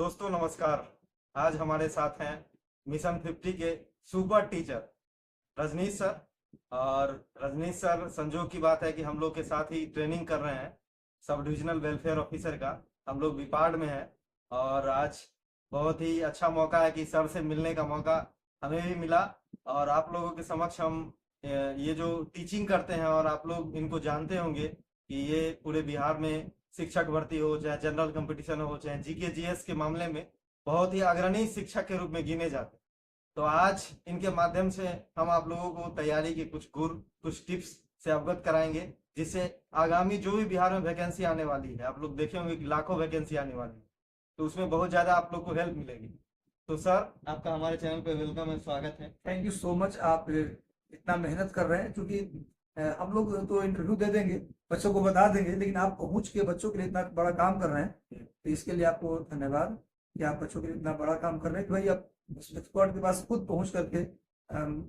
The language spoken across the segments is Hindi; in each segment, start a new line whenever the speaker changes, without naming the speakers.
दोस्तों नमस्कार। आज हमारे साथ हैं मिशन 50 के सुपर टीचर रजनीश सर। और रजनीश सर, संजोग की बात है कि हम लोग के साथ ही ट्रेनिंग कर रहे हैं सब डिविजनल वेलफेयर ऑफिसर का। हम लोग विपाड में हैं और आज बहुत ही अच्छा मौका है कि सर से मिलने का मौका हमें भी मिला। और आप लोगों के समक्ष हम ये जो टीचिंग करते हैं, और आप लोग इनको जानते होंगे कि ये पूरे बिहार में शिक्षक भर्ती हो, चाहे जनरल कंपटीशन हो, चाहे जीके जीएस के मामले में बहुत ही अग्रणी शिक्षक के रूप में गिने जाते हैं। तो आज इनके माध्यम से हम आप लोगों को तैयारी के कुछ गुर, कुछ टिप्स से अवगत कराएंगे, जिससे आगामी जो भी बिहार में वैकेंसी आने वाली है, आप लोग देखे होंगे कि लाखों वैकेंसी आने वाली है, तो उसमें बहुत ज्यादा आप लोग को हेल्प मिलेगी। तो सर, आपका हमारे चैनल पे वेलकम है, स्वागत है।
Thank you so much. आप इतना मेहनत कर रहे हैं, क्योंकि हम लोग तो इंटरव्यू दे देंगे, बच्चों को बता देंगे, लेकिन आप पहुंच के बच्चों के लिए इतना बड़ा काम कर रहे हैं, तो इसके लिए आपको धन्यवाद कि आप बच्चों के लिए इतना बड़ा काम कर रहे हैं कि भाई आप एक्सपर्ट के पास खुद पहुंच करके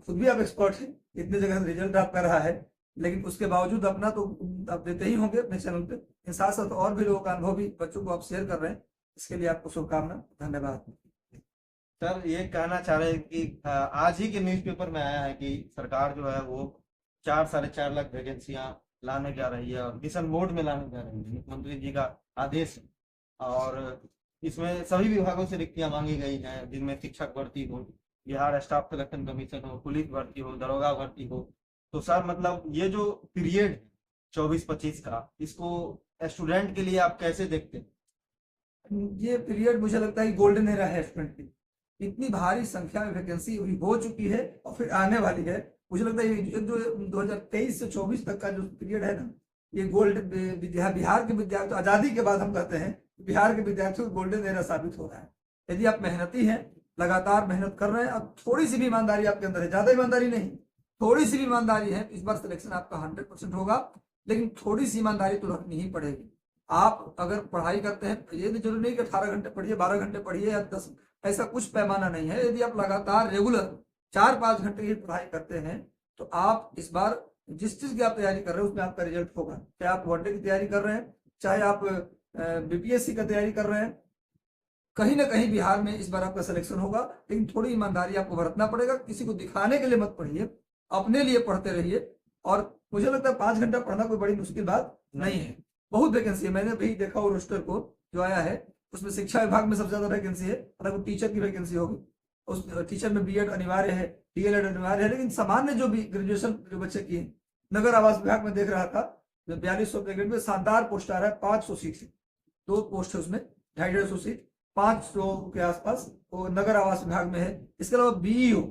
खुद भी आप एक्सपर्ट हैं, इतने जगह रिजल्ट आपका रहा है, लेकिन उसके बावजूद अपना तो आप देते ही होंगे अपने चैनल पे। साथ साथ और भी लोगों का अनुभव भी बच्चों को आप शेयर कर रहे हैं, इसके लिए आपको शुभकामना, धन्यवाद।
सर, ये कहना चाह रहे हैं कि आज ही के न्यूज़पेपर में आया है कि सरकार जो है वो 4-4.5 लाख वैकेंसियां लाने जा रही है और मिशन मोड में लाने जा रही है। मुख्यमंत्री जी का आदेश है और इसमें सभी विभागों से रिक्तियां मांगी गई हैं, जिनमें शिक्षक भर्ती हो, बिहार स्टाफ सिलेक्शन कमीशन हो, पुलिस भर्ती हो, दरोगा भर्ती हो। तो सर, मतलब ये जो पीरियड है 24-25 का, इसको स्टूडेंट के लिए आप कैसे देखते हैं?
ये पीरियड मुझे लगता है गोल्डन एरा है स्टूडेंट की। इतनी भारी संख्या में वैकेंसी हो चुकी है और फिर आने वाली है। मुझे लगता है ये जो 2023 से 24 तक का जो पीरियड है ना, ये गोल्ड बिहार के विद्यार्थी, आजादी के बाद हम कहते हैं बिहार के विद्यार्थियों को गोल्डन एरा साबित हो रहा है। यदि आप मेहनती हैं, लगातार मेहनत कर रहे हैं, अब थोड़ी सी भी ईमानदारी आपके अंदर है, ज्यादा ईमानदारी नहीं, थोड़ी सी भी ईमानदारी है, इस बार सिलेक्शन आपका 100% होगा। लेकिन थोड़ी सी ईमानदारी तो रखनी ही पड़ेगी। आप अगर पढ़ाई करते हैं, ये जरूरी नहीं कि 18 घंटे पढ़िए, 12 घंटे पढ़िए या 10, ऐसा कुछ पैमाना नहीं है। यदि आप लगातार रेगुलर 4-5 घंटे की पढ़ाई करते हैं, तो आप इस बार जिस चीज की आप तैयारी कर रहे हैं उसमें आपका रिजल्ट होगा। चाहे आप वनडे की तैयारी कर रहे हैं, चाहे आप बीपीएससी का तैयारी कर रहे हैं, कहीं ना कहीं बिहार में इस बार आपका सिलेक्शन होगा। लेकिन थोड़ी ईमानदारी आपको बरतना पड़ेगा, किसी को दिखाने के लिए मत पढ़िए, अपने लिए पढ़ते रहिए। और मुझे लगता है 5 घंटा पढ़ना कोई बड़ी मुश्किल बात नहीं है। बहुत वैकेंसी है, मैंने भी देखा वो रोस्टर को जो आया है, उसमें शिक्षा विभाग में सबसे ज्यादा वैकेंसी है। अगर वो टीचर की वैकेंसी होगी, उस टीचर में बीएड अनिवार्य है, डीएलएड अनिवार्य है, लेकिन सामान्य जो भी ग्रेजुएशन जो बच्चे किए, नगर आवास विभाग में देख रहा था 4200 वैकेंसी में शानदार पोस्ट आ रहा है, 500 सीट है, 2 पोस्ट है उसमें, 250 सीट, 500 के आसपास वो नगर आवास विभाग में है। इसके अलावा बीईओ,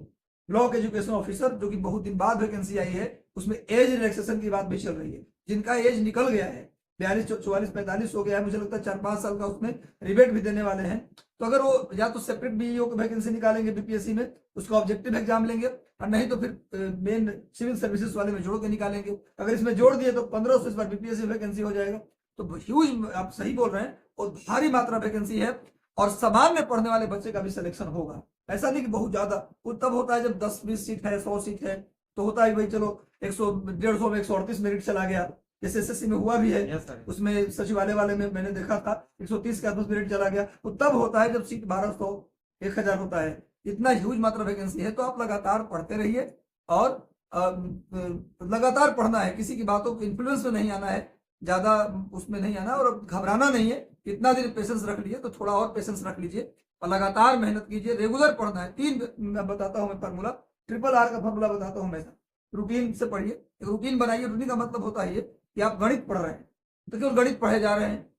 ब्लॉक एजुकेशन ऑफिसर, जो कि बहुत दिन बाद वैकेंसी आई है, उसमें एज रिलैक्सेशन की बात भी चल रही है। जिनका एज निकल गया है, 42, 44, 45 हो गया है, मुझे लगता है 4-5 साल का उसमें रिबेट भी देने वाले हैं। तो अगर वो या तो सेपरेट बीईओ की वैकेंसी निकालेंगे बीपीएससी में, उसका ऑब्जेक्टिव एग्जाम लेंगे, और नहीं तो फिर मेन सिविल सर्विसेज वाले में जोड़ के निकालेंगे। अगर इसमें जोड़ दिए तो 1500 इस बार बीपीएससी वैकेंसी हो जाएगा। तो ह्यूज, आप सही बोल रहे हैं, और भारी मात्रा वैकेंसी है, और सामान्य पढ़ने वाले बच्चे का भी सिलेक्शन होगा। ऐसा नहीं कि बहुत ज्यादा, वो तब होता है जब 10-20 सीट है, 100 सीट है, तो होता है भाई चलो 100-150 में 138 मेरिट चला गया, जैसे एसएससी में हुआ भी है। उसमें सचिवालय वाले में मैंने देखा था 130 के आसपास मेरिट चला गया। तो तब होता है जब सीट 1200, 1000 होता है। इतना ह्यूज मात्रा वैकेंसी है, तो आप लगातार पढ़ते रहिए, और लगातार पढ़ना है, किसी की बातों को इन्फ्लुएंस में नहीं आना है, ज्यादा उसमें नहीं आना, और घबराना नहीं है। इतना दिन पेशेंस रख लिए तो थोड़ा और पेशेंस रख लीजिए, और लगातार मेहनत कीजिए, रेगुलर पढ़ना है। 3 मैं बताता हूँ, मैं फार्मूला, RRR का फार्मूला बताता हूँ हमेशा। रूटीन से पढ़िए, एक रूटीन बनाइए। रूटीन का मतलब होता है ये कि आप गणित पढ़ रहे हैं तो केवल गणित पढ़े जा रहे हैं,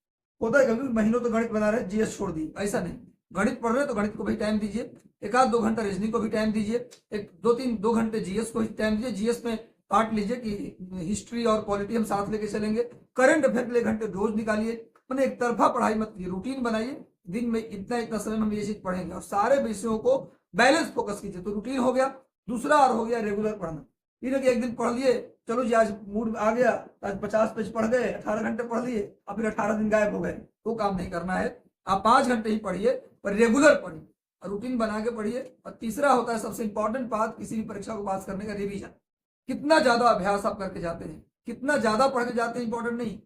होता है कभी महीनों तो गणित बना रहे हैं, जीएस छोड़ दी, ऐसा नहीं। गणित पढ़ रहे हैं तो गणित को भी टाइम दीजिए, 1-2 घंटा रीजनिंग को भी टाइम दीजिए, 2 घंटे जीएस को टाइम दीजिए। जीएस में पार्ट लीजिए कि हिस्ट्री और पॉलिटी हम साथ लेके चलेंगे। करंट अफेयर 1 घंटे रोज निकालिए। मैंने एक तरफा पढ़ाई मत कीजिए, रूटीन बनाइए, दिन में इतना समय हम ये चीज पढ़ेंगे, और सारे विषयों को बैलेंस फोकस कीजिए। तो रूटीन हो गया। दूसरा और हो गया रेगुलर पढ़ना। एक दिन पढ़ लिए, चलो जी आज मूड आ गया, आज 50 पेज पढ़ गए, 18 घंटे पढ़ लिए, और फिर 18 दिन गायब हो गए, तो काम नहीं करना है। आप 5 घंटे ही पढ़िए, पर रेगुलर पढ़िए, और रूटीन बना के पढ़िए। और तीसरा होता है सबसे इंपॉर्टेंट बात किसी भी परीक्षा को पास करने का, रिवीजन। कितना ज्यादा अभ्यास आप करके जाते हैं, कितना ज्यादा पढ़ के जाते हैं, इंपॉर्टेंट नहीं,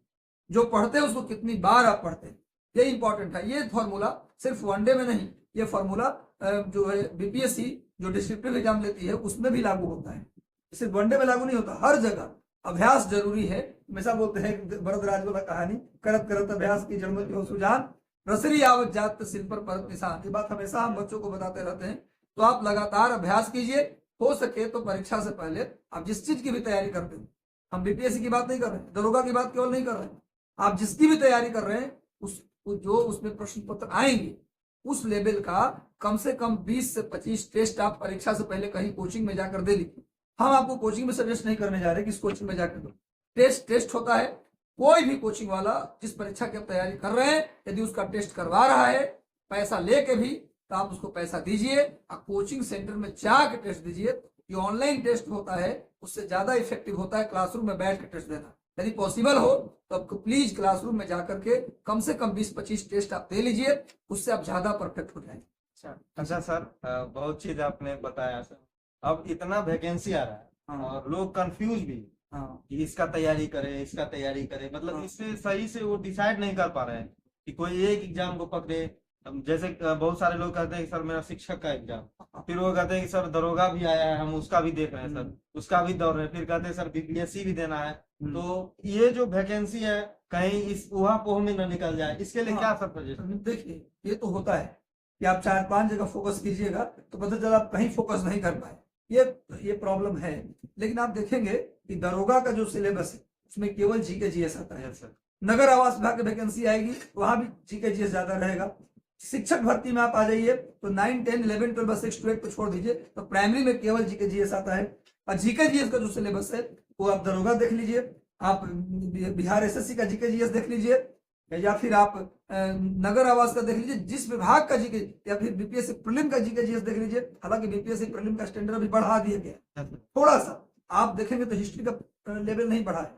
जो पढ़ते हैं उसको कितनी बार आप पढ़ते हैं। ये इंपॉर्टेंट है। ये फॉर्मूला सिर्फ वनडे में नहीं, ये फॉर्मूला जो है बीपीएससी जो डिस्क्रिप्टिव एग्जाम लेती है उसमें भी लागू होता है, सिर्फ वनडे में लागू नहीं होता, हर जगह अभ्यास जरूरी है। हमेशा बोलते हैं भरतराज वाला कहानी, करत करत अभ्यास की जड़मति हो सुजान, रसरी आवत जात सिर पर परत निशान। ये बात हमेशा हम बच्चों को बताते रहते हैं। तो आप लगातार अभ्यास कीजिए, हो सके तो परीक्षा से पहले आप जिस चीज की भी तैयारी करते हैं, हम बीपीएससी की बात नहीं कर रहे हैं, दरोगा की बात केवल नहीं कर रहे हैं, आप जिसकी भी तैयारी कर रहे हैं जो उसमें प्रश्न पत्र आएंगे उस लेवल का कम से कम 20 से 25 टेस्ट आप परीक्षा से पहले कहीं कोचिंग में जाकर दे लीजिए। हम आपको कोचिंग में सजेस्ट नहीं करने जा रहे कि इस कोचिंग में जाकर दो, टेस्ट होता है। कोई भी कोचिंग वाला जिस परीक्षा की आप तैयारी कर रहे हैं, यदि उसका टेस्ट करवा रहा है पैसा लेके भी, तो आप उसको पैसा दीजिए और कोचिंग सेंटर में जाकर टेस्ट दीजिए। ये ऑनलाइन टेस्ट होता है उससे ज्यादा इफेक्टिव होता है क्लासरूम में बैठ के टेस्ट देना। यदि पॉसिबल हो तो आपको प्लीज क्लासरूम में जाकर के कम से कम 20-25 टेस्ट आप दे लीजिए, उससे आप ज्यादा परफेक्ट हो जाएंगे।
अच्छा सर, बहुत चीज आपने बताया सर। अब इतना वैकेंसी आ रहा है
हाँ।
और लोग कंफ्यूज भी
हाँ।
कि इसका तैयारी करे, इसका तैयारी करे, मतलब
हाँ।
इससे सही से वो डिसाइड नहीं कर पा रहे हैं कि कोई एक एग्जाम को पकड़े। अब जैसे बहुत सारे लोग कहते हैं कि सर मेरा शिक्षक का एग्जाम, फिर वो कहते हैं कि सर दरोगा भी आया है, हम उसका भी देख रहे हैं सर, उसका भी दौड़ रहे हैं, फिर कहते हैं सर बीपीएससी भी देना है। तो ये जो वैकेंसी है कहीं इस ऊहा-पोह में न निकल जाए, इसके लिए क्या सर सजेशन?
देखिए ये तो होता है कि आप 4-5 जगह फोकस कीजिएगा तो पता चला आप कहीं फोकस नहीं कर पाए, ये प्रॉब्लम है। लेकिन आप देखेंगे कि दरोगा का जो सिलेबस है उसमें केवल जीके जीएस आता है सर। नगर आवास विभाग की वैकेंसी आएगी वहां भी जीके जीएस ज्यादा रहेगा। शिक्षक भर्ती में आप आ जाइए तो 9, 10, 11, 12 6 to 8 को छोड़ दीजिए, तो प्राइमरी में केवल जीके जीएस आता है। और जीके जीएस का जो सिलेबस है वो आप दरोगा देख लीजिए, आप बिहार एसएससी का जीके जीएस देख लीजिए, या फिर आप नगर आवास का देख लीजिए, जिस विभाग का जीके, या फिर बीपीएससी प्रीलिम का जीके जीएस देख लीजिए। हालांकि बीपीएससी प्रीलिम का स्टैंडर्ड अभी बढ़ा दिया गया थोड़ा सा, आप देखेंगे तो हिस्ट्री का लेवल नहीं बढ़ा है,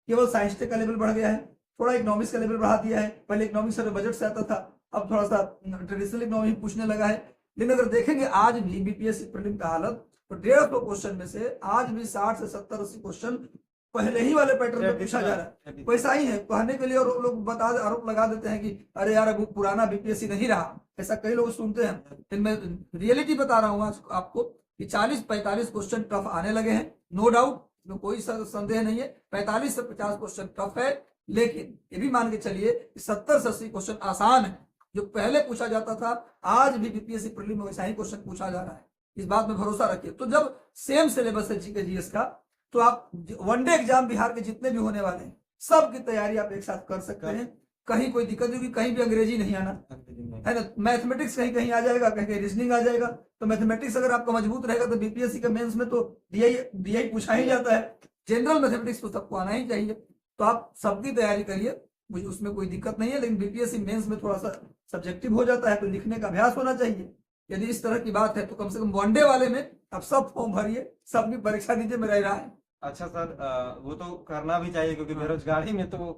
केवल साइंस का लेवल बढ़ गया है, थोड़ा इकोनॉमिक्स का लेवल बढ़ा दिया है। पहले इकोनॉमिक्स बजट से आता था, अब थोड़ा सा ट्रेडिशनल इकोनॉमी पूछने लगा है। लेकिन अगर देखेंगे आज भी बीपीएससी प्रीलिम का हालत, तो 150 क्वेश्चन में से आज भी 60 से 70-80 क्वेश्चन पहले ही वाले पैटर्न में पूछा जा रहा है। वैसा ही है कहने के लिए, और लोग आरोप लगा देते हैं कि अरे यार अब पुराना बीपीएससी नहीं रहा, ऐसा कई लोग सुनते हैं। लेकिन मैं रियलिटी बता रहा हूँ आज आपको कि 40-45 क्वेश्चन टफ आने लगे हैं, नो डाउट, में कोई संदेह नहीं है। 45 से 50 क्वेश्चन टफ है, लेकिन ये भी मान के चलिए कि 70 से 80 क्वेश्चन आसान है। जो पहले पूछा जाता था आज भी बीपीएससी प्रीलिम में वैसा ही क्वेश्चन पूछा जा रहा है, इस बात में भरोसा रखिए। तो जब सेम सिलेबस है जीके जीएस का, तो आप वनडे एग्जाम बिहार के जितने भी होने वाले हैं सब की तैयारी आप एक साथ कर सकते हैं, कहीं कोई दिक्कत नहीं, कहीं भी अंग्रेजी नहीं आना है ना। मैथमेटिक्स कहीं कहीं आ जाएगा, कहीं कहीं रीजनिंग आ जाएगा। तो मैथमेटिक्स अगर आपका मजबूत रहेगा तो बीपीएससी के मेंस में तो डीआई पूछा ही जाता है। जनरल मैथमेटिक्स तो सबको आना ही चाहिए, तो आप सबकी तैयारी करिए, मुझे उसमें कोई दिक्कत नहीं है। लेकिन बीपीएससी मेंस में थोड़ा सा सब्जेक्टिव हो जाता है, तो लिखने का अभ्यास होना चाहिए। यदि इस तरह की बात है तो कम से कम वनडे वाले में आप सब फॉर्म भरिए, सबकी परीक्षा दीजिए, मेरा राय है।
अच्छा सर, वो तो करना भी चाहिए क्योंकि बेरोजगारी में तो वो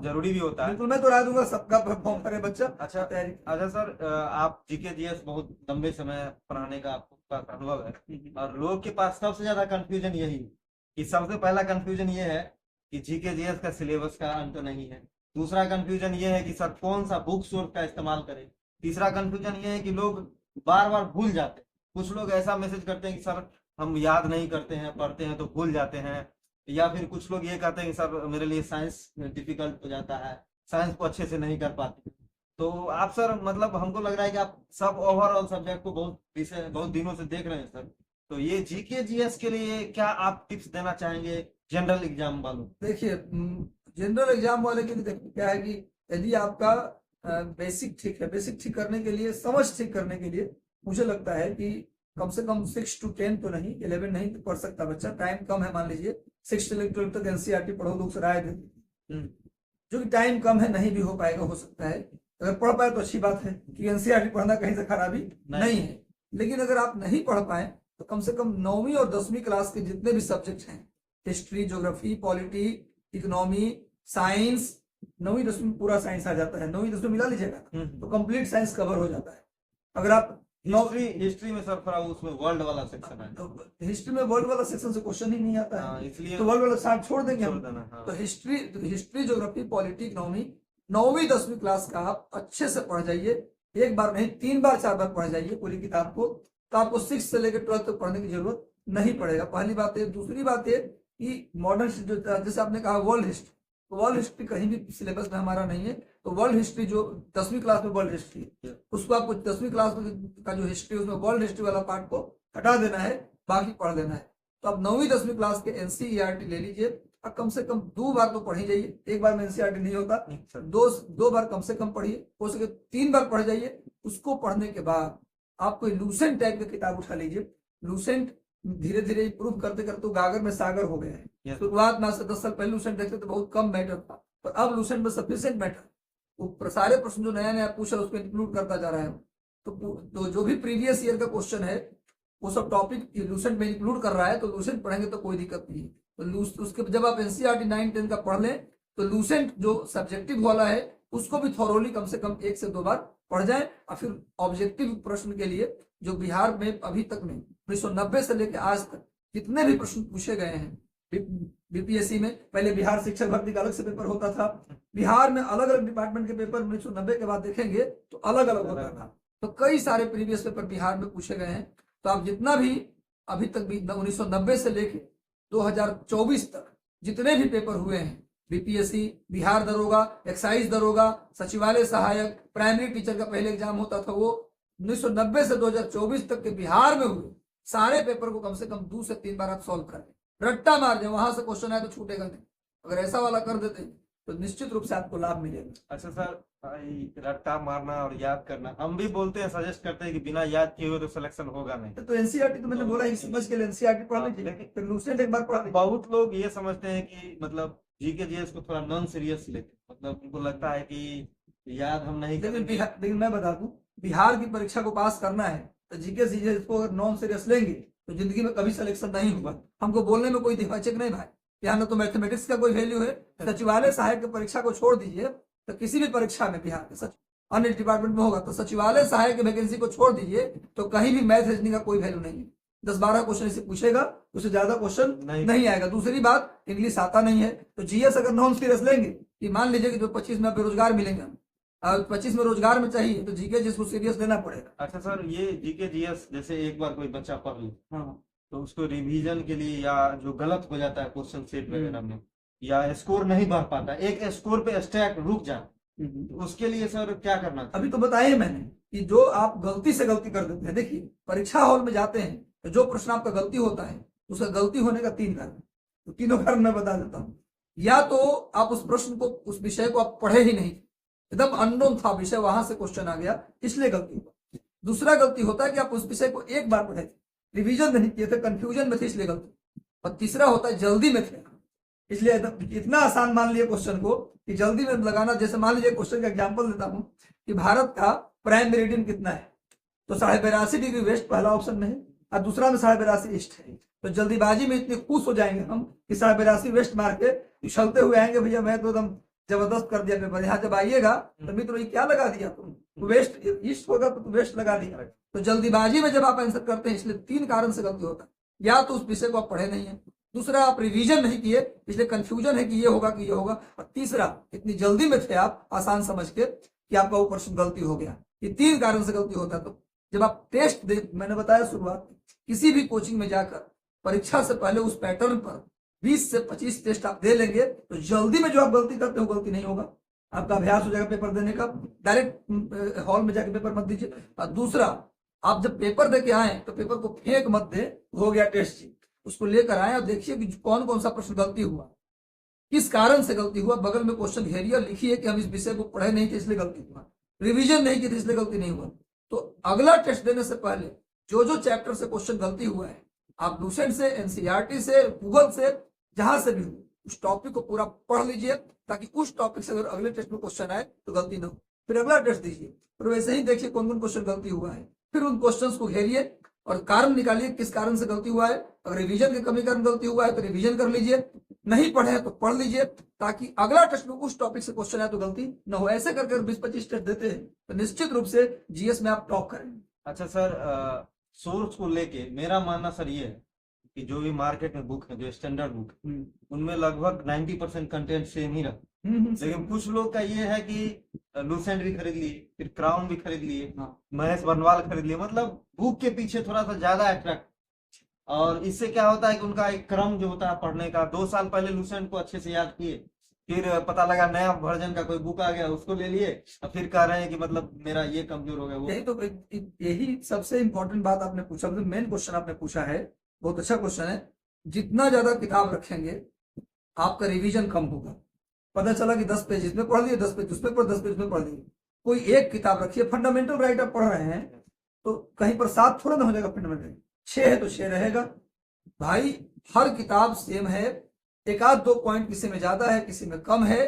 जरूरी भी होता है।
बिल्कुल, मैं तो राय दूंगा सबका फॉर्म भरे बच्चा।
अच्छा
तैयारी।
अच्छा सर, आप जीके जीएस बहुत लंबे समय पढ़ाने का आपका अनुभव है, और लोग के पास सबसे ज्यादा कंफ्यूजन यही कि सबसे पहला कंफ्यूजन ये है कि जीके जीएस का सिलेबस का अंत नहीं है। दूसरा कंफ्यूजन ये है कि सर कौन सा बुक सोर्स का इस्तेमाल करें। तीसरा कंफ्यूजन ये है कि लोग बार बार भूल जाते हैं। कुछ लोग ऐसा मैसेज करते हैं कि सर हम याद नहीं करते हैं, पढ़ते हैं तो भूल जाते हैं। या फिर कुछ लोग ये कहते हैं कि सर मेरे लिए साइंस डिफिकल्ट हो जाता है, साइंस को अच्छे से नहीं कर पाते। तो आप सर, मतलब हमको लग रहा है कि आप सब ओवरऑल सब्जेक्ट को बहुत दिनों से देख रहे हैं सर, तो ये जीके जीएस के लिए क्या आप टिप्स देना चाहेंगे जनरल एग्जाम वालों?
देखिए, जनरल एग्जाम वाले के लिए क्या है कि यदि आपका बेसिक ठीक है, बेसिक ठीक करने के लिए, समझ ठीक करने के लिए मुझे लगता है कि कम से कम 6 to 10 तो नहीं, 11 नहीं तो पढ़ सकता बच्चा, टाइम कम है। मान लीजिए 6 से 12 तक एनसीईआरटी पढ़ो, लोग से राय देते, जो कि टाइम कम है, नहीं भी हो पाएगा, हो सकता है। अगर पढ़ पाए तो अच्छी बात है कि एनसीईआरटी पढ़ना कहीं से खराबी नहीं है। लेकिन अगर आप नहीं पढ़ पाए तो कम से कम 9वीं और 10वीं क्लास के जितने भी सब्जेक्ट हैं, history, geography, polity, economy, science, 9वीं 10वीं पूरा साइंस आ जाता है, 9वीं 10वीं मिला लीजिएगा तो कंप्लीट साइंस कवर हो जाता है। अगर आप
हिस्ट्री में सर थोड़ा उसमें वर्ल्ड वाला सेक्शन है,
तो हिस्ट्री में वर्ल्ड वाला सेक्शन से क्वेश्चन ही नहीं आता है,
इसलिए
तो वर्ल्ड वाला साथ छोड़ देंगे हम।
देना।
तो हिस्ट्री, ज्योग्राफी, पॉलिटी, इकोनॉमी, 9वीं 10वीं क्लास का आप अच्छे से पढ़ जाइए, एक बार नहीं 3 बार 4 बार पढ़ जाइए पूरी किताब को, तो आपको 6 से लेकर 12 तक पढ़ने की जरूरत नहीं पड़ेगा। पहली बात है। दूसरी बात है कि मॉडर्न जो जैसे आपने कहा वर्ल्ड हिस्ट्री, तो वर्ल्ड हिस्ट्री कहीं भी सिलेबस में हमारा नहीं है, तो वर्ल्ड हिस्ट्री जो 10वीं क्लास में वर्ल्ड हिस्ट्री है, उसको आपको 10वीं क्लास का जो हिस्ट्री है उसमें वर्ल्ड हिस्ट्री वाला पार्ट को हटा देना है, बाकी पढ़ लेना है। तो आप 9वीं 10वीं क्लास के एनसीईआरटी ले लीजिए, अब कम से कम 2 बार तो पढ़ ही जाइए, एक बार में एनसीईआरटी नहीं होता, दो बार कम से कम पढ़िए, हो सके 3 बार पढ़ जाइए। उसको पढ़ने के बाद आप कोई लूसेंट टाइप की किताब उठा लीजिए। लूसेंट धीरे धीरे इंप्रूव करते करते तो गागर में सागर हो गया है। शुरुआत में आज से 10 साल पहले लूसेंट देखते तो बहुत कम मैटर था, पर अब लूसेंट में सफिशिएंट मैटर, वो सारे प्रश्न जो नया नया पूछा उसको इंक्लूड करता जा रहा है। तो जो भी प्रीवियस ईयर का क्वेश्चन है वो सब टॉपिक लूसेंट में इंक्लूड कर रहा है, तो लूसेंट पढ़ेंगे तो कोई दिक्कत नहीं है। तो उसके जब आप एनसीईआरटी 9, 10 का पढ़ लें तो लूसेंट जो सब्जेक्टिव वाला है उसको भी थॉरोली कम से कम 1 से 2 बार पढ़ जाए। और फिर ऑब्जेक्टिव प्रश्न के लिए जो बिहार में अभी तक में 1990 से लेकर आज तक जितने भी प्रश्न पूछे गए हैं बीपीएससी में, पहले बिहार शिक्षक भर्ती का अलग से पेपर होता था, बिहार में अलग अलग डिपार्टमेंट के पेपर 1990 के बाद देखेंगे तो अलग अलग होता था। तो कई सारे प्रीवियस पेपर बिहार में पूछे गए हैं। तो आप जितना भी अभी तक भी 1990 से लेकर 2024 तक जितने भी पेपर हुए हैं, बीपीएससी, बिहार दरोगा, एक्साइज दरोगा, सचिवालय सहायक, प्राइमरी टीचर का पहले एग्जाम होता था, वो 1990 से 2024 तक के बिहार में हुए सारे पेपर को कम से कम 2 से 3 बार आप सॉल्व करें, रट्टा मार जाए, वहां से क्वेश्चन आए तो छूटेगा नहीं। अगर ऐसा वाला कर देते तो निश्चित रूप से आपको लाभ मिलेगा।
अच्छा सर, रट्टा मारना और याद करना, हम भी बोलते हैं, सजेस्ट करते हैं कि बिना याद किए हुए तो सिलेक्शन होगा नहीं।
तो एनसीईआरटी तो मैंने बोला ही, समझ के लिए एनसीईआरटी पढ़ लीजिए, फिर लूसेंट एक बार पढ़ लीजिए।
बहुत लोग ये समझते हैं कि मतलब जीके जीएस को थोड़ा नॉन सीरियस लेते, मतलब उनको लगता है कि याद हम नहीं करेंगे।
लेकिन मैं बता दूं, बिहार की परीक्षा को पास करना है तो जीके जीएस को अगर नॉन सीरियस लेंगे तो जिंदगी में कभी सिलेक्शन नहीं होगा। हमको बोलने में कोई दिक्कत नहीं भाई, यहाँ ना तो मैथमेटिक्स का कोई वैल्यू है। सचिवालय सहायक की परीक्षा को छोड़ दीजिए, तो किसी भी परीक्षा में बिहार के अन्य डिपार्टमेंट में होगा, तो सचिवालय सहायक की वैकेंसी को छोड़ दीजिए तो कहीं भी मैथ रीजनिंग का कोई वैल्यू नहीं है। 10-12 क्वेश्चन इसे पूछेगा, उससे ज्यादा क्वेश्चन नहीं आएगा। दूसरी बात, इंग्लिश आता नहीं है, तो जीएस अगर नॉन सीरियस लेंगे कि मान लीजिए कि जो 25 में बेरोजगार मिलेंगे, 25 में रोजगार में चाहिए, तो जीके जिसको सीरियस लेना पड़ेगा।
अच्छा सर, ये जीके जीएस जैसे एक बार कोई बच्चा पढ़ ले, तो उसको रिवीजन के लिए या जो गलत हो जाता है क्वेश्चन सेट वगैरह में, या स्कोर नहीं बढ़ पाता, एक स्कोर पे स्टैक रुक जाए, तो उसके लिए सर क्या करना चाहिए?
अभी तो बताया मैंने कि जो आप गलती से गलती कर देते हैं, देखिए परीक्षा हॉल में जाते हैं तो जो प्रश्न आपका गलती होता है उसका गलती होने का 3 कारण, तो तीनों कारण मैं बता देता हूँ। या तो आप उस प्रश्न को, उस विषय को आप पढ़े ही नहीं, एकदम अननोन था विषय, वहां से क्वेश्चन आ गया इसलिए गलती हुआ। दूसरा गलती होता है कि आप उस विषय को एक बार पढ़े थे, रिवीजन नहीं किए थे, कंफ्यूजन में थे इसलिए गलती। और तीसरा होता है जल्दी में थे, इसलिए इतना आसान मान लिया क्वेश्चन को कि जल्दी में लगाना। जैसे मान लीजिए क्वेश्चन का एग्जांपल देता हूं कि भारत का प्राइम मेरिडियन कितना है, तो 82.5 डिग्री वेस्ट पहला ऑप्शन में है और दूसरा में 82.5 ईस्ट है। तो जल्दीबाजी में इतने खुश हो जाएंगे हम कि 82.5 वेस्ट मार के उछलते हुए आएंगे, भैया मैं तो एकदम जबरदस्त कर दिया पेपर। यहाँ जब आइएगा तो मित्रों ये क्या लगा दिया तुम, वेस्ट ईस्ट होगा तो वेस्ट लगा दिया। तो जल्दीबाजी में जब आप आंसर करते हैं, इसलिए 3 कारण से गलती होता है। या तो उस विषय को आप पढ़े नहीं है, दूसरा आप रिवीजन नहीं किए इसलिए कंफ्यूजन है कि ये होगा कि ये होगा, और तीसरा इतनी जल्दी में थे आप आसान समझ के कि आपका वो प्रश्न गलती हो गया। ये 3 कारण से गलती होता है। तो जब आप टेस्ट दे, मैंने बताया शुरुआत, किसी भी कोचिंग में जाकर परीक्षा से पहले उस पैटर्न पर 20 से 25 टेस्ट आप दे लेंगे तो जल्दी में जो आप गलती करते हो गलती नहीं होगा, आपका अभ्यास हो जाएगा पेपर देने का। डायरेक्ट हॉल में जाकर पेपर मत दीजिए। और दूसरा, आप जब पेपर दे के आए तो पेपर को फेंक मत दे, हो गया टेस्ट जी, उसको लेकर आए और देखिए कि कौन कौन सा प्रश्न गलती हुआ, किस कारण से गलती हुआ। बगल में क्वेश्चन घेरिए और लिखिए कि हम इस विषय को पढ़े नहीं थे इसलिए गलती हुआ, रिवीजन नहीं की थी इसलिए गलती नहीं हुआ। तो अगला टेस्ट देने से पहले जो जो चैप्टर से क्वेश्चन गलती हुआ है, आप लूसेंट से, एनसीईआरटी से, गूगल से, जहां से भी हो, उस टॉपिक को पूरा पढ़ लीजिए ताकि उस टॉपिक से अगर अगले टेस्ट में क्वेश्चन आए तो गलती न हो। फिर अगला टेस्ट दीजिए, फिर वैसे ही देखिए कौन कौन क्वेश्चन गलती हुआ है, फिर उन क्वेश्चंस को घेरिए और कारण निकालिए किस कारण से गलती हुआ है। अगर रिवीजन की कमी कारण गलती हुआ है तो रिवीजन कर लीजिए, नहीं पढ़े तो पढ़ लीजिए ताकि अगला टेस्ट में उस टॉपिक से क्वेश्चन आए तो गलती न हो। ऐसे करके 20-25 टेस्ट देते हैं तो निश्चित रूप से जीएस में आप टॉप करेंगे।
अच्छा सर, सोर्स को लेके मेरा मानना सर ये है कि जो भी मार्केट में बुक है, जो स्टैंडर्ड बुक है,
हम्म,
उनमें लगभग 90% कंटेंट सेम ही रखता है। लेकिन कुछ लोग का ये है कि लूसेंट भी खरीद लिए, फिर क्राउन भी खरीद लिए,
हाँ।
महेश बनवाल खरीद लिए, मतलब बुक के पीछे थोड़ा सा ज्यादा अट्रैक्ट। और इससे क्या होता है कि उनका एक क्रम जो होता है पढ़ने का, 2 साल पहले लूसेंट को अच्छे से याद किए, फिर पता लगा नया वर्जन का कोई बुक आ गया, उसको ले लिए, और फिर कह रहे हैं कि मतलब मेरा ये कमजोर हो गया वो।
यही तो यही सबसे इम्पोर्टेंट बात आपने पूछा, मतलब मेन क्वेश्चन आपने पूछा है, बहुत अच्छा क्वेश्चन है। जितना ज्यादा किताब रखेंगे आपका रिवीजन कम होगा। पता चला कि 10 पेज इसमें पढ़ लिए, 10 पेज उसमें पढ़, 10 पेज उसमें पढ़ लिए। कोई एक किताब रखिए, फंडामेंटल राइट आप पढ़ रहे हैं तो कहीं पर 7 थोड़ा ना हो जाएगा, फंडामेंटल 6 है तो 6 रहेगा भाई। हर किताब सेम है, एक आध 2 पॉइंट किसी में ज्यादा है, किसी में कम है,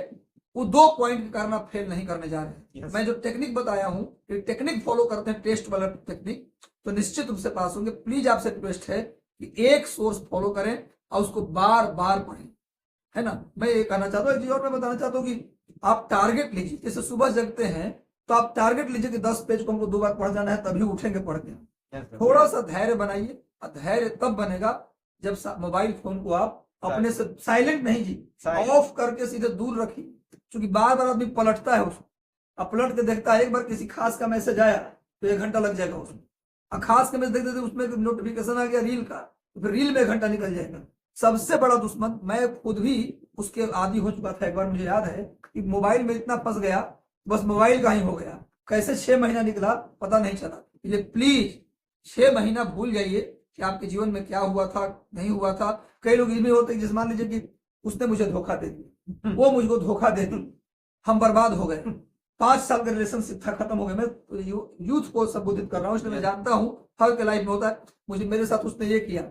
वो 2 पॉइंट के कारण आप फेल नहीं करने जा रहे हैं।
Yes.
मैं जो टेक्निक बताया हूं, ये टेक्निक फॉलो करते हैं, टेस्ट वाला टेक्निक, तो निश्चित रूप से पास होंगे। प्लीज आपसे रिक्वेस्ट है कि एक सोर्स फॉलो करें और उसको बार बार पढ़ें, है ना। मैं ये कहना चाहता हूँ, एक चीज और मैं बताना चाहता हूँ कि आप टारगेट लीजिए। जैसे सुबह जगते हैं तो आप टारगेट लीजिए कि 10 पेज को हमको 2 बार पढ़ जाना है, तभी उठेंगे पढ़ के।
Yes, sir.
थोड़ा सा धैर्य बनाइए, और धैर्य तब बनेगा जब मोबाइल फोन को आप अपने से साइलेंट नहीं जी,
Silent.
ऑफ करके सीधे दूर रखिए। क्योंकि बार बार आदमी पलटता है उसको, अब पलट के देखता है, एक बार किसी खास का मैसेज आया तो 1 घंटा लग जाएगा उसमें, और खास का मैसेज देखते उसमें नोटिफिकेशन आ गया रील का, तो फिर रील में 1 घंटा निकल जाएगा। सबसे बड़ा दुश्मन, मैं खुद भी उसके आदी हो चुका था। एक बार मुझे याद है कि मोबाइल में इतना फंस गया, बस मोबाइल का ही हो गया। कैसे 6 महीना निकला पता नहीं चला। इसलिए प्लीज 6 महीना भूल जाइए कि आपके जीवन में क्या हुआ था, नहीं हुआ था। कई लोग इसमें होते हैं, जैसे मान लीजिए कि उसने मुझे धोखा दे दिया, वो मुझको धोखा दे दी, हम बर्बाद हो गए। 5 साल का रिलेशनशिप था, खत्म हो गया। मैं यूथ को संबोधित कर रहा हूँ, इसलिए मैं जानता हूँ हर के लाइफ में होता है। मुझे मेरे साथ उसने ये किया।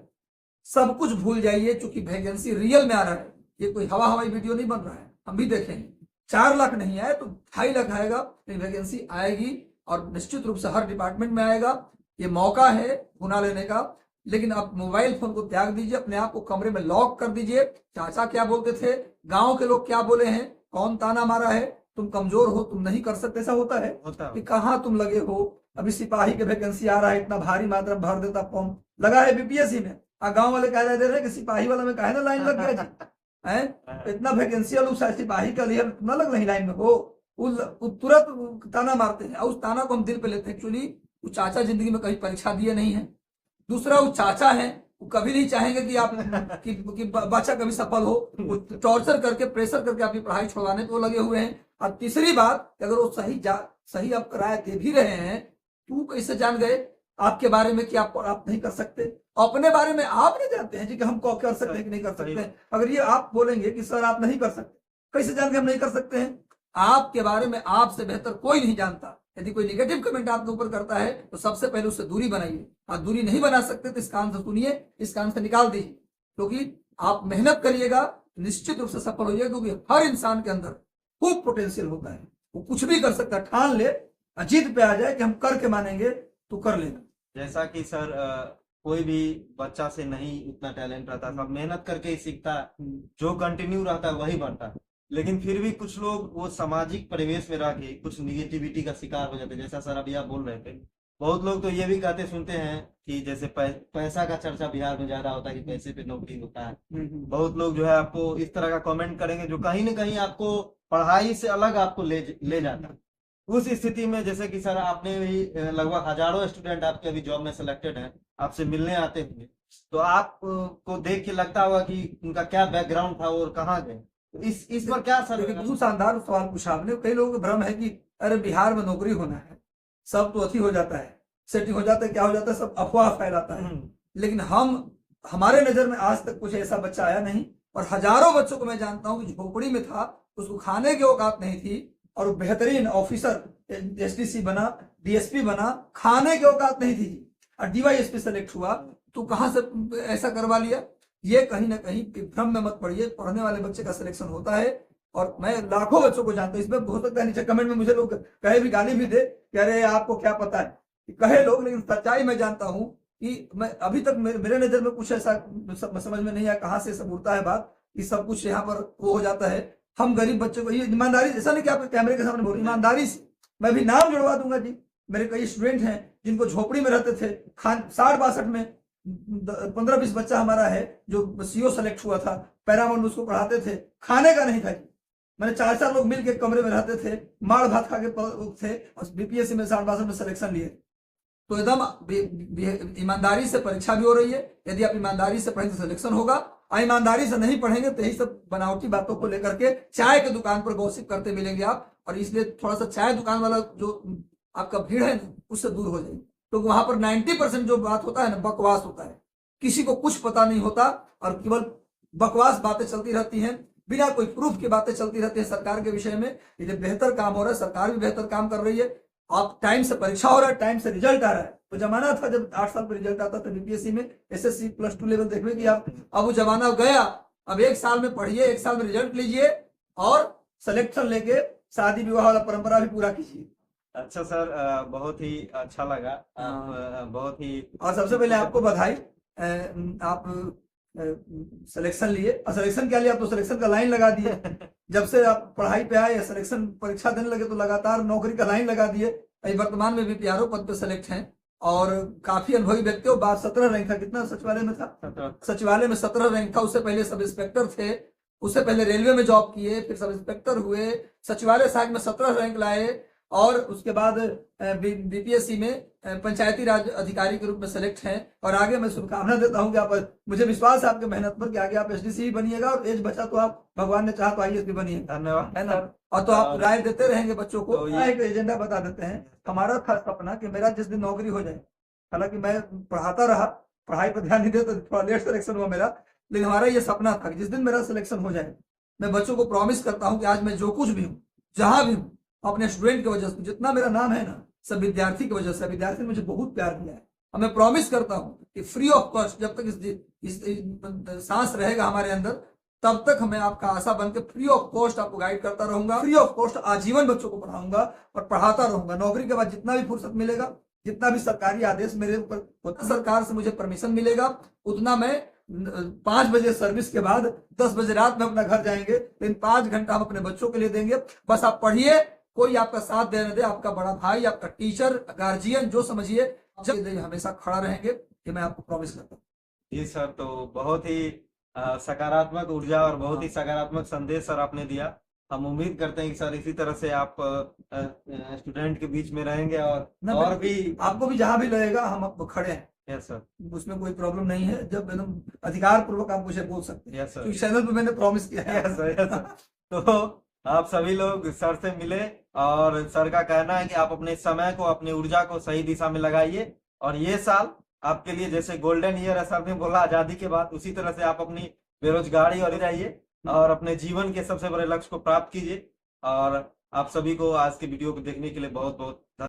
सब कुछ भूल जाइए, क्योंकि वैकेंसी रियल में आ रहा है, ये कोई हवाई वीडियो नहीं बन रहा है। हम भी देखेंगे 4 लाख नहीं आए तो 2.5 लाख आएगा, लेकिन वैकेंसी आएगी और निश्चित रूप से हर डिपार्टमेंट में आएगा। ये मौका है गुना लेने का। लेकिन आप मोबाइल फोन को त्याग दीजिए, अपने आप को कमरे में लॉक कर दीजिए। चाचा क्या बोलते थे, गांव के लोग क्या बोले हैं, कौन ताना मारा है, तुम कमजोर हो, तुम नहीं कर सकते, ऐसा होता है कि कहाँ तुम लगे हो। अभी सिपाही के वैकेंसी आ रहा है, इतना भारी मात्रा में भर देता फॉर्म लगा है बीपीएससी में, गांव वाले कह दे रहे हैं कि सिपाही वाला में काहे ना लाइन लग गया जी, है इतना वैकेंसी वाला सिपाही का लिए न लग रही लाइन में हो, तुरंत ताना मारते हैं। और उस ताना को हम दिल पे लेते हैं। एक्चुअली वो चाचा जिंदगी में कभी परीक्षा दिए नहीं है। दूसरा, वो चाचा है, वो कभी नहीं चाहेंगे कि आप कि बच्चा कभी सफल हो। वो टॉर्चर करके, प्रेशर करके आपकी पढ़ाई छुड़वाने को लगे हुए हैं। और तीसरी बात, अगर वो सही आप किराया दे भी रहे हैं, तू कैसे जान गए आपके बारे में कि आप नहीं कर सकते। अपने बारे में आप नहीं जानते हैं जी कि हम कर सकते हैं कि नहीं कर सकते हैं। अगर ये आप बोलेंगे कि सर आप नहीं कर सकते, कैसे जान के हम नहीं कर सकते हैं। आपके बारे में आपसे बेहतर कोई नहीं जानता। यदि कोई निगेटिव कमेंट आपके ऊपर करता है तो सबसे पहले उससे दूरी बनाइए। और दूरी नहीं बना सकते तो इस कान से सुनिए, इस कान से निकाल दीजिए। क्योंकि आप मेहनत करिएगा, निश्चित रूप से सफल होइएगा। क्योंकि हर इंसान के अंदर खूब पोटेंशियल होता है, वो कुछ भी कर सकता है। ठान ले, जिद पे आ जाए कि हम करके मानेंगे, तो कर लेना।
जैसा कि सर कोई भी बच्चा से नहीं उतना टैलेंट रहता, सब मेहनत करके ही सीखता है, जो कंटिन्यू रहता है वही बढ़ता है। लेकिन फिर भी कुछ लोग वो सामाजिक परिवेश में रह के कुछ निगेटिविटी का शिकार हो जाते हैं। जैसा सर अभी आप बोल रहे थे, बहुत लोग तो ये भी कहते सुनते हैं कि जैसे पैसा का चर्चा बिहार में ज्यादा होता है कि पैसे पे नौकरी होता है। बहुत लोग जो है आपको इस तरह का कमेंट करेंगे जो कहीं ना कहीं आपको पढ़ाई से अलग आपको ले जाता है। उस स्थिति में जैसे कि सर आपने भी लगभग हजारों स्टूडेंट आपके अभी जॉब में सिलेक्टेड हैं, आपसे मिलने आते होंगे, तो आपको देख के लगता होगा कि उनका क्या बैकग्राउंड था और कहाँ गए। तो इस पर क्या सर?
बहुत शानदार सवाल पूछा आपने। कई लोगों को भ्रम है कि अरे बिहार में नौकरी होना है, सब तो अथी हो जाता है, सेटिंग हो जाता है, क्या हो जाता है, सब अफवाह फैलाता है। लेकिन हमारे नजर में आज तक कुछ ऐसा बच्चा आया नहीं। और हजारों बच्चों को मैं जानता हूँ कि झोपड़ी में था, उसको खाने की औकात नहीं थी, और बेहतरीन ऑफिसर एसडीसी बना, डीएसपी बना, खाने की औकात नहीं थी, और डीवाईएसपी सेलेक्ट हुआ। तो कहां से ऐसा करवा लिया? ये कहीं ना कहीं भ्रम में मत पड़िए। पढ़ने वाले बच्चे का सिलेक्शन होता है। और मैं लाखों बच्चों को जानता हूँ, इसमें हो सकता है नीचे कमेंट में मुझे लोग कहे भी, गाली भी दे कि अरे आपको क्या पता है, कहे लोग। लेकिन सच्चाई मैं जानता हूँ कि मैं अभी तक मेरे नजर में कुछ ऐसा समझ में नहीं आया कहाँ से सब उड़ता है बात कि सब कुछ यहाँ पर वो हो जाता है। हम गरीब बच्चों को, ये ईमानदारी, ऐसा नहीं कि आप कैमरे के सामने बोल, ईमानदारी से मैं भी नाम जुड़वा दूंगा जी। मेरे कई स्टूडेंट हैं जिनको झोपड़ी में रहते थे, 60-62 में, 15-20 बच्चा हमारा है जो सीओ सेलेक्ट हुआ था, पैरामोड में उसको पढ़ाते थे, खाने का नहीं था। मैंने 4-4 लोग मिल के कमरे में रहते थे, माड़ भात खा के थे और बीपीएससी में 60-62 में सिलेक्शन लिए। तो एकदम ईमानदारी से परीक्षा भी हो रही है। यदि आप ईमानदारी से पढ़ेंगे तो सिलेक्शन होगा, और ईमानदारी से नहीं पढ़ेंगे तो यही सब बनावटी बातों को लेकर के चाय की दुकान पर गॉसिप करते मिलेंगे आप। और इसलिए थोड़ा सा चाय दुकान वाला जो आपका भीड़ है ना, उससे दूर हो जाएगी। तो वहां पर 90% जो बात होता है ना, बकवास होता है। किसी को कुछ पता नहीं होता और केवल बकवास बातें चलती रहती हैं, बिना कोई प्रूफ की बातें चलती रहती है सरकार के विषय में। ये जो बेहतर काम हो रहा है, सरकार भी बेहतर काम कर रही है। आप टाइम से परीक्षा हो रहा है, टाइम से रिजल्ट आ रहा है। तो जमाना था जब 8 साल पर रिजल्ट आता था बीपीएससी में, एसएससी +2 लेवल देखने की आप, अब वो जमाना गया। अब 1 साल में पढ़िए, 1 साल में रिजल्ट लीजिए और सिलेक्शन लेके शादी विवाह वाला परंपरा भी पूरा कीजिए।
अच्छा सर, बहुत ही अच्छा लगा। आप बहुत ही,
और सबसे पहले आपको बधाई, आप सिलेक्शन लिए। और सिलेक्शन क्या लिया, आप तो सिलेक्शन का लाइन लगा दिए। जब से आप पढ़ाई पे आए, सिलेक्शन परीक्षा देने लगे तो लगातार नौकरी का लाइन लगा दिए। वर्तमान में भी पीआरओ पद पे सेलेक्ट हैं और काफी अनुभवी व्यक्ति हो। बात 17 रैंक था, कितना सचिवालय में था? सचिवालय में 17 रैंक था। उससे पहले सब इंस्पेक्टर थे, उससे पहले रेलवे में जॉब किए, फिर सब इंस्पेक्टर हुए, सचिवालय शाखा में 17 रैंक लाए और उसके बाद बीपीएससी में पंचायती राज अधिकारी के रूप में सेलेक्ट हैं। और आगे मैं शुभकामना देता हूं कि आप, मुझे विश्वास है आपके मेहनत पर कि आगे आप एसडीसी ही बनिएगा और एज बचा तो आप, भगवान ने चाहा तो आईएएस भी बनिएगा।
धन्यवाद,
है ना? और तो आप राय देते रहेंगे बच्चों को।
तो
एक एजेंडा बता देते हैं, हमारा था सपना कि मेरा जिस दिन नौकरी हो जाए, हालांकि मैं पढ़ाता रहा, पढ़ाई पर ध्यान नहीं देता, थोड़ा लेट सिलेक्शन हुआ मेरा, लेकिन हमारा ये सपना था कि जिस दिन मेरा सिलेक्शन हो जाए, मैं बच्चों को प्रॉमिस करता हूँ कि आज मैं जो कुछ भी हूँ, जहां भी हूँ, अपने स्टूडेंट की वजह से, जितना मेरा नाम है ना, सब विद्यार्थी की वजह से। विद्यार्थी ने मुझे बहुत प्यार दिया है और मैं प्रॉमिस करता हूँ कि फ्री ऑफ कॉस्ट, जब तक इस सांस रहेगा हमारे अंदर, तब तक मैं आपका आशा बनकर फ्री ऑफ कॉस्ट आपको गाइड करता रहूंगा। फ्री ऑफ कॉस्ट आजीवन बच्चों को पढ़ाऊंगा और पढ़ाता रहूंगा। नौकरी के बाद जितना भी फुर्सत मिलेगा, जितना भी सरकारी आदेश मेरे ऊपर होता, सरकार से मुझे परमिशन मिलेगा, उतना मैं 5 बजे सर्विस के बाद 10 बजे रात में अपना घर जाएंगे, लेकिन 5 घंटा हम अपने बच्चों के लिए देंगे। बस आप पढ़िए, कोई आपका साथ देने दे, आपका बड़ा भाई, आपका टीचर, गार्जियन, जो समझिए, जब हमेशा खड़ा रहेंगे, ये मैं आपको प्रॉमिस करता हूँ।
जी सर, तो बहुत ही सकारात्मक ऊर्जा और बहुत ही सकारात्मक संदेश सर आपने दिया। हम उम्मीद करते हैं कि सर इसी तरह से आप स्टूडेंट के बीच में रहेंगे और भी
आपको भी जहां भी लगेगा हम आपको खड़े हैं।
यस सर,
उसमें कोई प्रॉब्लम नहीं है। जब एकदम अधिकार पूर्वक आप मुझे बोल सकते हैं,
यस सर,
क्योंकि चैनल पे मैंने प्रॉमिस किया है।
Yes sir, yes sir. तो आप सभी लोग सर से मिले और सर का कहना है कि आप अपने समय को, अपनी ऊर्जा को सही दिशा में लगाइए और ये साल आपके लिए जैसे गोल्डन ईयर है सर ने बोला आजादी के बाद, उसी तरह से आप अपनी बेरोजगारी और रहिए और अपने जीवन के सबसे बड़े लक्ष्य को प्राप्त कीजिए। और आप सभी को आज के वीडियो को देखने के लिए बहुत बहुत